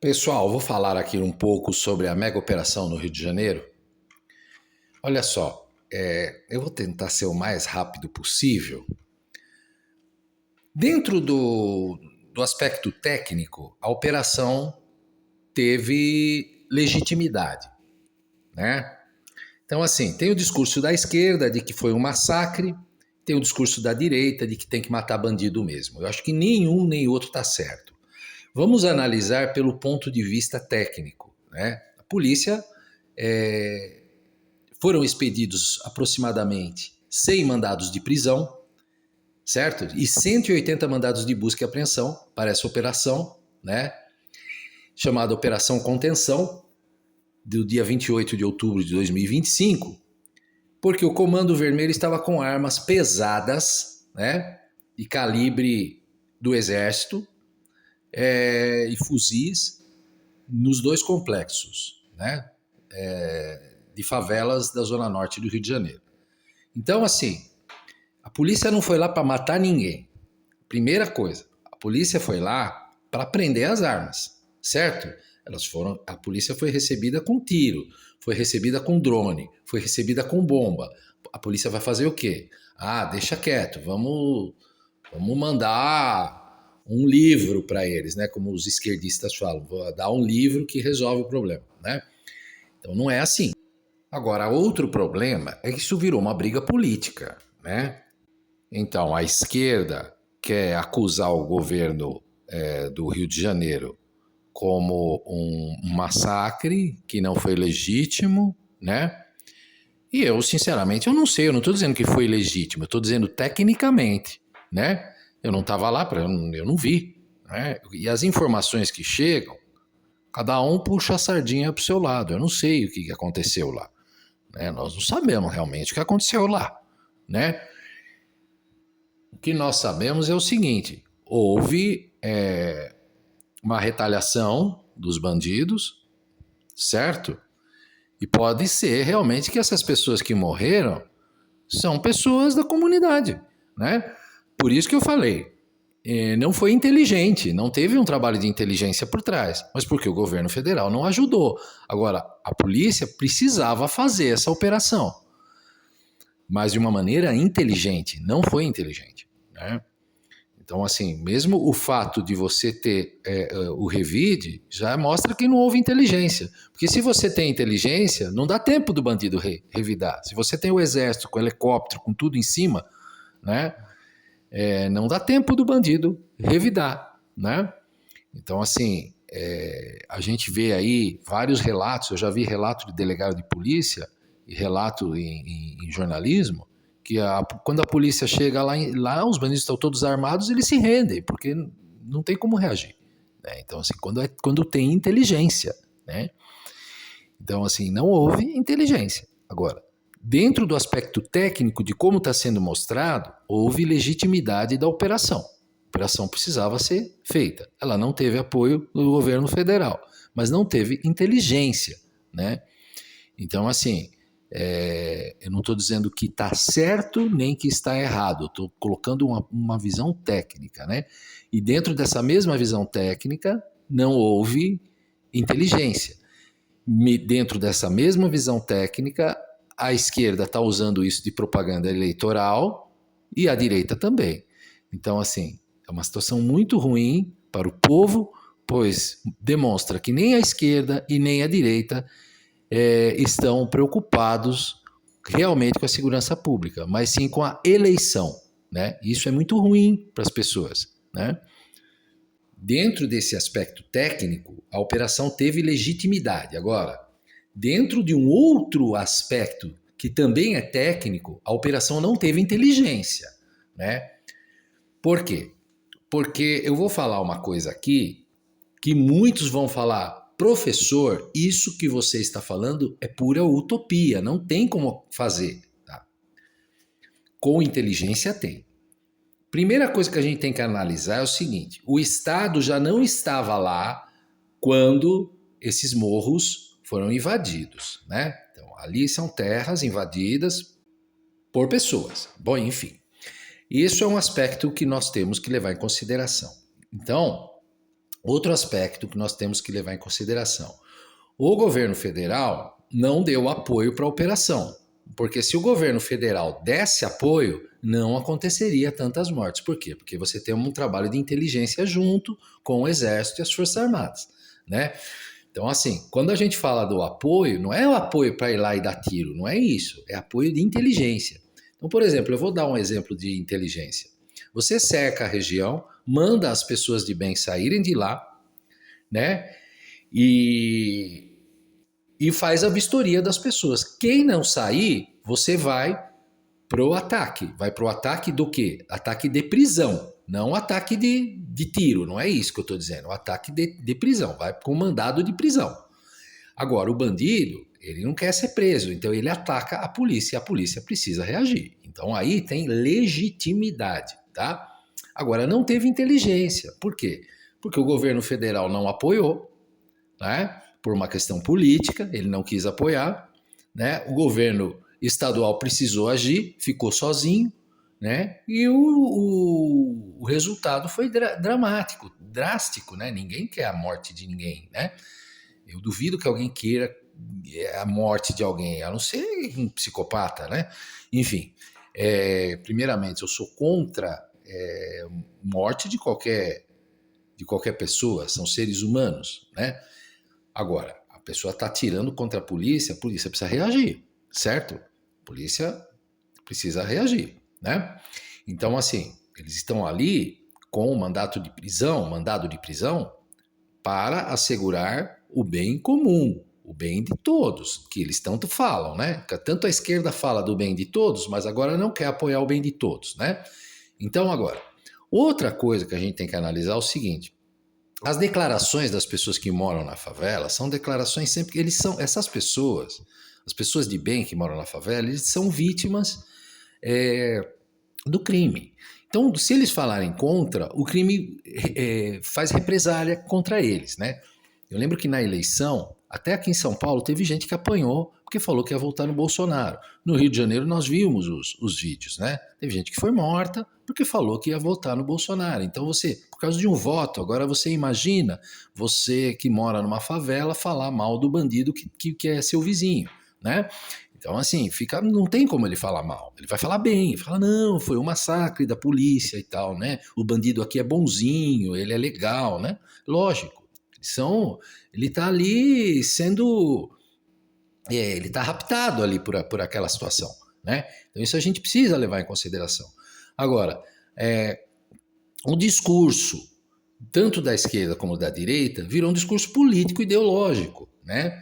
Pessoal, vou falar aqui um pouco sobre a mega operação no Rio de Janeiro. Olha só, eu vou tentar ser o mais rápido possível. Dentro do aspecto técnico, a operação teve legitimidade, né? Então, assim, tem o discurso da esquerda de que foi um massacre, tem o discurso da direita de que tem que matar bandido mesmo. Eu acho que nenhum nem outro está certo. Vamos analisar pelo ponto de vista técnico, né? A polícia foram expedidos aproximadamente 100 mandados de prisão, certo? E 180 mandados de busca e apreensão para essa operação, né? Chamada Operação Contenção, do dia 28 de outubro de 2025, porque o Comando Vermelho estava com armas pesadas, né? De calibre do Exército e fuzis nos dois complexos, né? De favelas da Zona Norte do Rio de Janeiro. Então, assim, a polícia não foi lá para matar ninguém. Primeira coisa, a polícia foi lá para prender as armas, certo? A polícia foi recebida com tiro, foi recebida com drone, foi recebida com bomba. A polícia vai fazer o quê? Ah, deixa quieto, vamos mandar um livro para eles, né? Como os esquerdistas falam, vou dar um livro que resolve o problema, né? Então não é assim. Agora, outro problema é que isso virou uma briga política, né? Então, a esquerda quer acusar o governo do Rio de Janeiro como um massacre que não foi legítimo, né? E eu, sinceramente, eu não sei, eu não estou dizendo que foi legítimo, eu estou dizendo tecnicamente, né? Eu não estava lá, eu não vi, né? E as informações que chegam, cada um puxa a sardinha para o seu lado, eu não sei o que aconteceu lá, né? Nós não sabemos realmente o que aconteceu lá, né? O que nós sabemos é o seguinte: houve uma retaliação dos bandidos, certo? E pode ser realmente que essas pessoas que morreram são pessoas da comunidade, né? Por isso que eu falei, não foi inteligente, não teve um trabalho de inteligência por trás, mas porque o governo federal não ajudou. Agora, a polícia precisava fazer essa operação, mas de uma maneira inteligente, não foi inteligente, né? Então, assim, mesmo o fato de você ter o revide já mostra que não houve inteligência. Porque se você tem inteligência, não dá tempo do bandido revidar. Se você tem o exército com helicóptero, com tudo em cima, né, não dá tempo do bandido revidar, né? Então, assim, a gente vê aí vários relatos, eu já vi relato de delegado de polícia e relato em jornalismo, que quando a polícia chega lá, os bandidos estão todos armados, eles se rendem, porque não tem como reagir, né? Então, assim, quando tem inteligência, né? Então, assim, não houve inteligência. Agora, dentro do aspecto técnico de como está sendo mostrado, houve legitimidade da operação. A operação precisava ser feita. Ela não teve apoio do governo federal, mas não teve inteligência, né? Então, assim, eu não estou dizendo que está certo nem que está errado, estou colocando uma visão técnica, né? E dentro dessa mesma visão técnica, não houve inteligência. Dentro dessa mesma visão técnica, a esquerda está usando isso de propaganda eleitoral e a direita também. Então, assim, é uma situação muito ruim para o povo, pois demonstra que nem a esquerda e nem a direita estão preocupados realmente com a segurança pública, mas sim com a eleição, né? Isso é muito ruim para as pessoas, né? Dentro desse aspecto técnico, a operação teve legitimidade. Agora, dentro de um outro aspecto que também é técnico, a operação não teve inteligência, né? Por quê? Porque eu vou falar uma coisa aqui que muitos vão falar: professor, isso que você está falando é pura utopia, não tem como fazer. Tá? Com inteligência tem. Primeira coisa que a gente tem que analisar é o seguinte: o Estado já não estava lá quando esses morros foram invadidos, né? Então, ali são terras invadidas por pessoas. Bom, enfim, isso é um aspecto que nós temos que levar em consideração. Então, outro aspecto que nós temos que levar em consideração. O governo federal não deu apoio para a operação, porque se o governo federal desse apoio, não aconteceria tantas mortes. Por quê? Porque você tem um trabalho de inteligência junto com o Exército e as Forças Armadas, né? Então, assim, quando a gente fala do apoio, não é o apoio para ir lá e dar tiro, não é isso, é apoio de inteligência. Então, por exemplo, eu vou dar um exemplo de inteligência. Você cerca a região, manda as pessoas de bem saírem de lá, né? E, e faz a vistoria das pessoas. Quem não sair, você vai pro ataque. Vai pro ataque do quê? Ataque de prisão, não ataque de tiro, não é isso que eu estou dizendo. O ataque de prisão, vai com mandado de prisão. Agora, o bandido, ele não quer ser preso, então ele ataca a polícia precisa reagir. Então aí tem legitimidade, tá? Agora, não teve inteligência. Por quê? Porque o governo federal não apoiou, né? Por uma questão política, ele não quis apoiar, né? O governo estadual precisou agir, ficou sozinho, né? E o resultado foi dramático, drástico, né? Ninguém quer a morte de ninguém, né? Eu duvido que alguém queira a morte de alguém, a não ser um psicopata, né? Enfim, primeiramente, eu sou contra morte de qualquer pessoa, são seres humanos, né? Agora, a pessoa está atirando contra a polícia precisa reagir, certo? A polícia precisa reagir, né? Então, assim, eles estão ali com o mandado de prisão, para assegurar o bem comum, o bem de todos, que eles tanto falam, né? Tanto a esquerda fala do bem de todos, mas agora não quer apoiar o bem de todos, né? Então, agora, outra coisa que a gente tem que analisar é o seguinte: as declarações das pessoas que moram na favela são declarações sempre que essas pessoas, as pessoas de bem que moram na favela, eles são vítimas do crime. Então, se eles falarem contra, o crime faz represália contra eles, né? Eu lembro que na eleição, até aqui em São Paulo, teve gente que apanhou porque falou que ia votar no Bolsonaro. No Rio de Janeiro, nós vimos os vídeos, né? Teve gente que foi morta porque falou que ia votar no Bolsonaro. Então, por causa de um voto, agora você imagina você que mora numa favela falar mal do bandido que é seu vizinho, né? Então, assim, não tem como ele falar mal. Ele vai falar bem, fala, não, foi um massacre da polícia e tal, né? O bandido aqui é bonzinho, ele é legal, né? Lógico, ele tá ali sendo... ele tá raptado ali por aquela situação, né? Então, isso a gente precisa levar em consideração. Agora, o discurso, tanto da esquerda como da direita, virou um discurso político ideológico, né?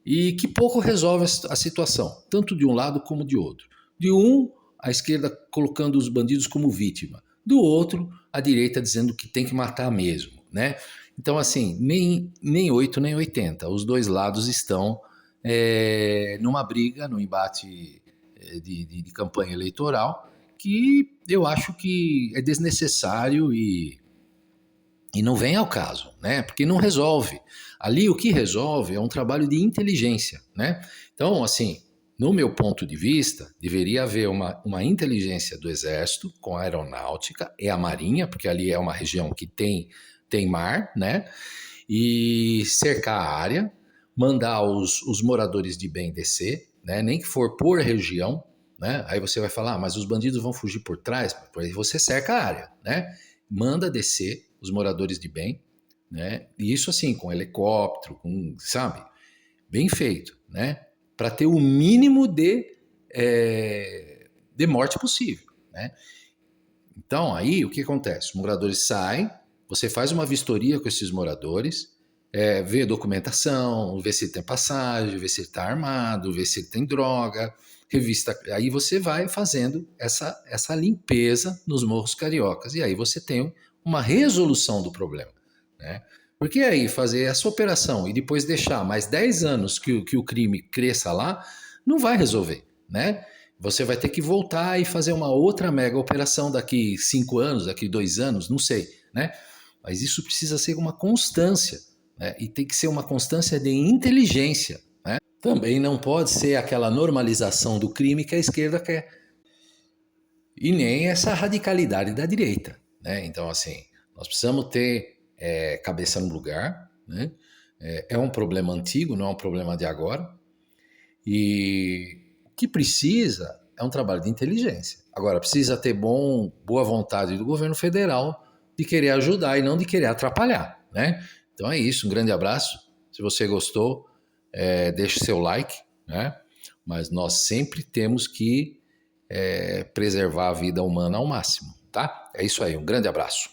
E que pouco resolve a situação, tanto de um lado como de outro. De um, a esquerda colocando os bandidos como vítima. Do outro, a direita dizendo que tem que matar mesmo, né? Então, assim, nem 8 nem 80. Os dois lados estão numa briga, num embate de campanha eleitoral, que eu acho que é desnecessário e não vem ao caso, né? Porque não resolve. Ali o que resolve é um trabalho de inteligência, né? Então, assim, no meu ponto de vista, deveria haver uma inteligência do Exército com a aeronáutica e a Marinha, porque ali é uma região que tem mar, né? E cercar a área, mandar os moradores de bem descer, né? Nem que for por região, né? Aí você vai falar, mas os bandidos vão fugir por trás, aí você cerca a área, né? Manda descer os moradores de bem, né? E isso assim, com helicóptero, sabe? Bem feito, né? Para ter o mínimo de morte possível, né? Então, aí, o que acontece? Os moradores saem, você faz uma vistoria com esses moradores, vê a documentação, vê se ele tem passagem, vê se ele está armado, vê se ele tem droga, revista. Aí você vai fazendo essa limpeza nos morros cariocas, e aí você tem uma resolução do problema, né? Porque aí fazer essa operação e depois deixar mais 10 anos que o crime cresça lá, não vai resolver, né? Você vai ter que voltar e fazer uma outra mega operação daqui 5 anos, daqui 2 anos, não sei, né? Mas isso precisa ser uma constância, né? E tem que ser uma constância de inteligência, né? Também não pode ser aquela normalização do crime que a esquerda quer. E nem essa radicalidade da direita, né? Então, assim, nós precisamos ter cabeça no lugar, né? É um problema antigo, não é um problema de agora. E o que precisa é um trabalho de inteligência. Agora, precisa ter boa vontade do governo federal de querer ajudar e não de querer atrapalhar, né? Então é isso, um grande abraço. Se você gostou, deixe seu like, né? Mas nós sempre temos que preservar a vida humana ao máximo, tá? É isso aí, um grande abraço.